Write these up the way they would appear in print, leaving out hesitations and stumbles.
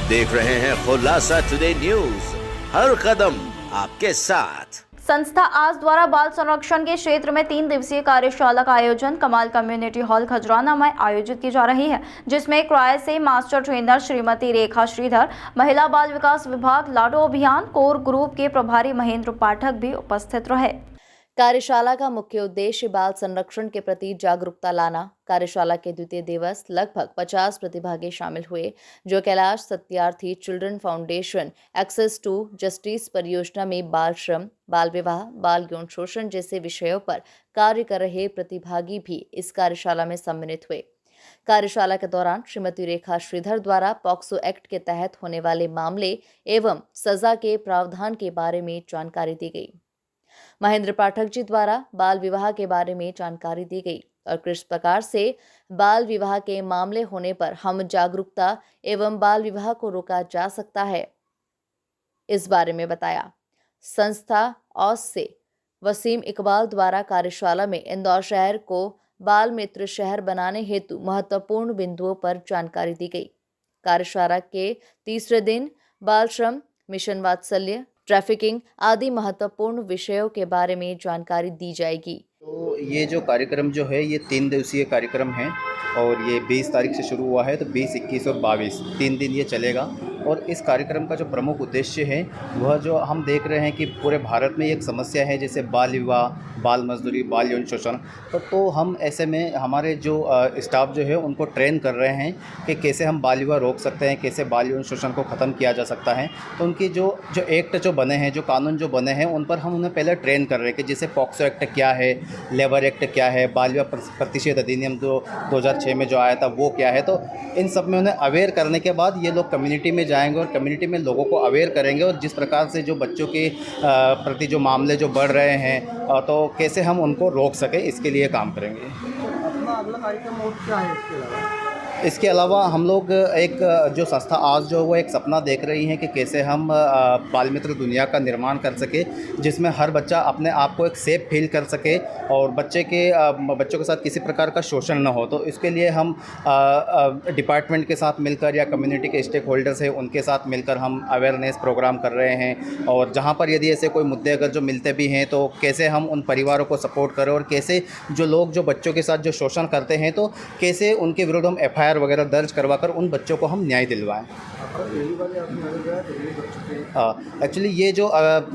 देख रहे हैं खुलासा टुडे न्यूज, हर कदम आपके साथ। संस्था आज द्वारा बाल संरक्षण के क्षेत्र में 3 दिवसीय कार्यशाला का आयोजन कमाल कम्युनिटी हॉल खजराना में आयोजित की जा रही है, जिसमें क्राय से मास्टर ट्रेनर श्रीमती रेखा श्रीधर, महिला बाल विकास विभाग लाडो अभियान कोर ग्रुप के प्रभारी महेंद्र पाठक भी उपस्थित रहे। कार्यशाला का मुख्य उद्देश्य बाल संरक्षण के प्रति जागरूकता लाना। कार्यशाला के द्वितीय दिवस लगभग 50 प्रतिभागी शामिल हुए, जो Kailash Satyarthi children foundation access to justice परियोजना में बाल श्रम, बाल विवाह, बाल यौन शोषण जैसे विषयों पर कार्य कर रहे प्रतिभागी भी इस कार्यशाला में सम्मिलित हुए। कार्यशाला के दौरान श्रीमती रेखा श्रीधर द्वारा पॉक्सो एक्ट के तहत होने वाले मामले एवं सजा के प्रावधान के बारे में जानकारी दी गई। महेंद्र पाठक जी द्वारा बाल विवाह के बारे में जानकारी दी गई और किस प्रकार से बाल विवाह के मामले होने पर हम जागरूकता एवं बाल विवाह को रोका जा सकता है, इस बारे में बताया। संस्था ऑस से वसीम इकबाल द्वारा कार्यशाला में इंदौर शहर को बाल मित्र शहर बनाने हेतु महत्वपूर्ण बिंदुओं पर जानकारी दी गई। कार्यशाला के तीसरे दिन बाल श्रम, मिशन वात्सल्य, ट्रैफिकिंग आदि महत्वपूर्ण विषयों के बारे में जानकारी दी जाएगी। तो ये जो कार्यक्रम जो है ये 3 दिवसीय कार्यक्रम है और ये 20 तारीख से शुरू हुआ है, तो 20, 21 और 22 3 दिन ये चलेगा। और इस कार्यक्रम का जो प्रमुख उद्देश्य है वह जो हम देख रहे हैं कि पूरे भारत में एक समस्या है, जैसे बाल विवाह, बाल मजदूरी, बाल यौन शोषण। तो हम ऐसे में हमारे जो स्टाफ जो है उनको ट्रेन कर रहे हैं कि कैसे हम बाल विवाह रोक सकते हैं, कैसे बाल यौन शोषण को ख़त्म किया जा सकता है। तो उनकी जो एक्ट जो बने हैं, जो कानून जो बने हैं, उन पर हम उन्हें पहले ट्रेन कर रहे हैं कि जैसे पॉक्सो एक्ट क्या है, लेबर एक्ट क्या है, बाल विवाह प्रतिषेध अधिनियम जो 2006 में जो आया था वो क्या है। तो इन सब में उन्हें अवेयर करने के बाद ये लोग कम्युनिटी में जाएंगे और कम्युनिटी में लोगों को अवेयर करेंगे और जिस प्रकार से जो बच्चों के प्रति जो मामले जो बढ़ रहे हैं तो कैसे हम उनको रोक सकें, इसके लिए काम करेंगे। अपना अगला कार्यक्रम और क्या है इसके अलावा हम लोग एक जो संस्था आज जो वो एक सपना देख रही है कि कैसे हम बाल मित्र दुनिया का निर्माण कर सके, जिसमें हर बच्चा अपने आप को एक सेफ फील कर सके और बच्चों के साथ किसी प्रकार का शोषण न हो। तो इसके लिए हम डिपार्टमेंट के साथ मिलकर या कम्युनिटी के स्टेक होल्डर्स हैं उनके साथ मिलकर हम अवेयरनेस प्रोग्राम कर रहे हैं। और जहाँ पर यदि ऐसे कोई मुद्दे अगर जो मिलते भी हैं तो कैसे हम उन परिवारों को सपोर्ट करें और कैसे जो लोग जो बच्चों के साथ जो शोषण करते हैं तो कैसे उनके विरुद्ध हम FIR वगैरह दर्ज करवाकर उन बच्चों को हम न्याय दिलवाएं। एक्चुअली ये जो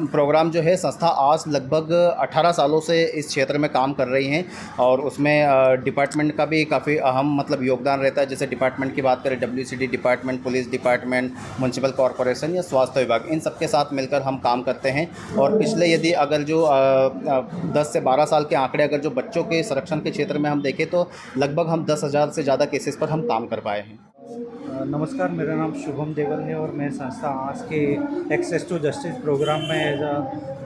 प्रोग्राम जो है संस्था आज लगभग 18 सालों से इस क्षेत्र में काम कर रही हैं और उसमें डिपार्टमेंट का भी काफ़ी अहम योगदान रहता है। जैसे डिपार्टमेंट की बात करें, WCD department, police department, municipal corporation या स्वास्थ्य विभाग, इन सबके साथ मिलकर हम काम करते हैं। और पिछले यदि अगर जो 10 से 12 साल के आंकड़े अगर जो बच्चों के संरक्षण के क्षेत्र में हम देखें तो लगभग हम 10,000 से ज़्यादा केसेस पर हम काम कर पाए हैं। नमस्कार, मेरा नाम शुभम देवल है और मैं संस्था आस के एक्सेस टू जस्टिस प्रोग्राम में as a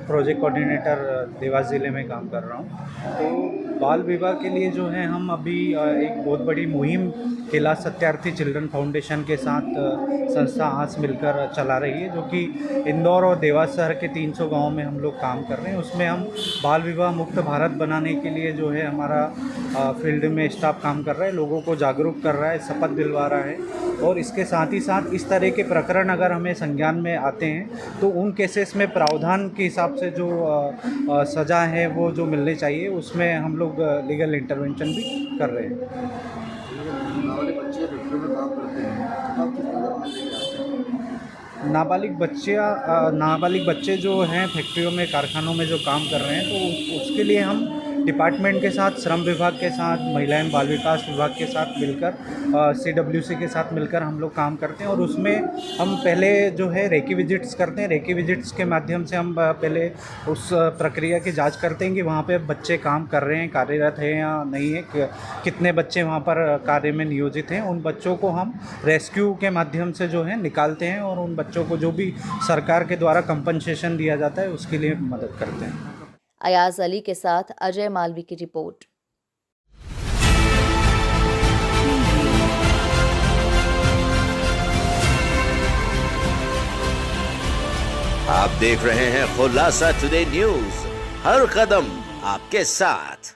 project coordinator Dewas ज़िले में काम कर रहा हूँ। तो बाल विवाह के लिए जो है हम अभी एक बहुत बड़ी मुहिम कैलाश सत्यार्थी चिल्ड्रन फाउंडेशन के साथ संस्था आस मिलकर चला रही है, जो कि इंदौर और देवास शहर के 300 गाँव में हम लोग काम कर रहे हैं। उसमें हम बाल विवाह मुक्त भारत बनाने के लिए जो है हमारा फील्ड में स्टाफ काम कर रहा है, लोगों को जागरूक कर रहा है, शपथ दिलवा रहा है। और इसके साथ ही साथ इस तरह के प्रकरण अगर हमें संज्ञान में आते हैं तो उन केसेस में प्रावधान के हिसाब से जो सज़ा है वो जो मिलनी चाहिए, उसमें हम लोग लीगल इंटरवेंशन भी कर रहे हैं। नाबालिग बच्चे जो हैं फैक्ट्रियों में, कारखानों में जो काम कर रहे हैं, तो उसके लिए हम डिपार्टमेंट के साथ, श्रम विभाग के साथ, महिला एवं बाल विकास विभाग के साथ मिलकर, CWC के साथ मिलकर हम लोग काम करते हैं। और उसमें हम पहले जो है रेकी विजिट्स करते हैं। रेकी विजिट्स के माध्यम से हम पहले उस प्रक्रिया की जांच करते हैं कि वहाँ पे बच्चे काम कर रहे हैं, कार्यरत हैं या नहीं है, कितने बच्चे वहाँ पर कार्य में नियोजित हैं। उन बच्चों को हम रेस्क्यू के माध्यम से जो है निकालते हैं और उन बच्चों को जो भी सरकार के द्वारा कंपनसेशन दिया जाता है उसके लिए मदद करते हैं। अयाज अली के साथ अजय मालवी की रिपोर्ट। आप देख रहे हैं खुलासा टुडे न्यूज, हर कदम आपके साथ।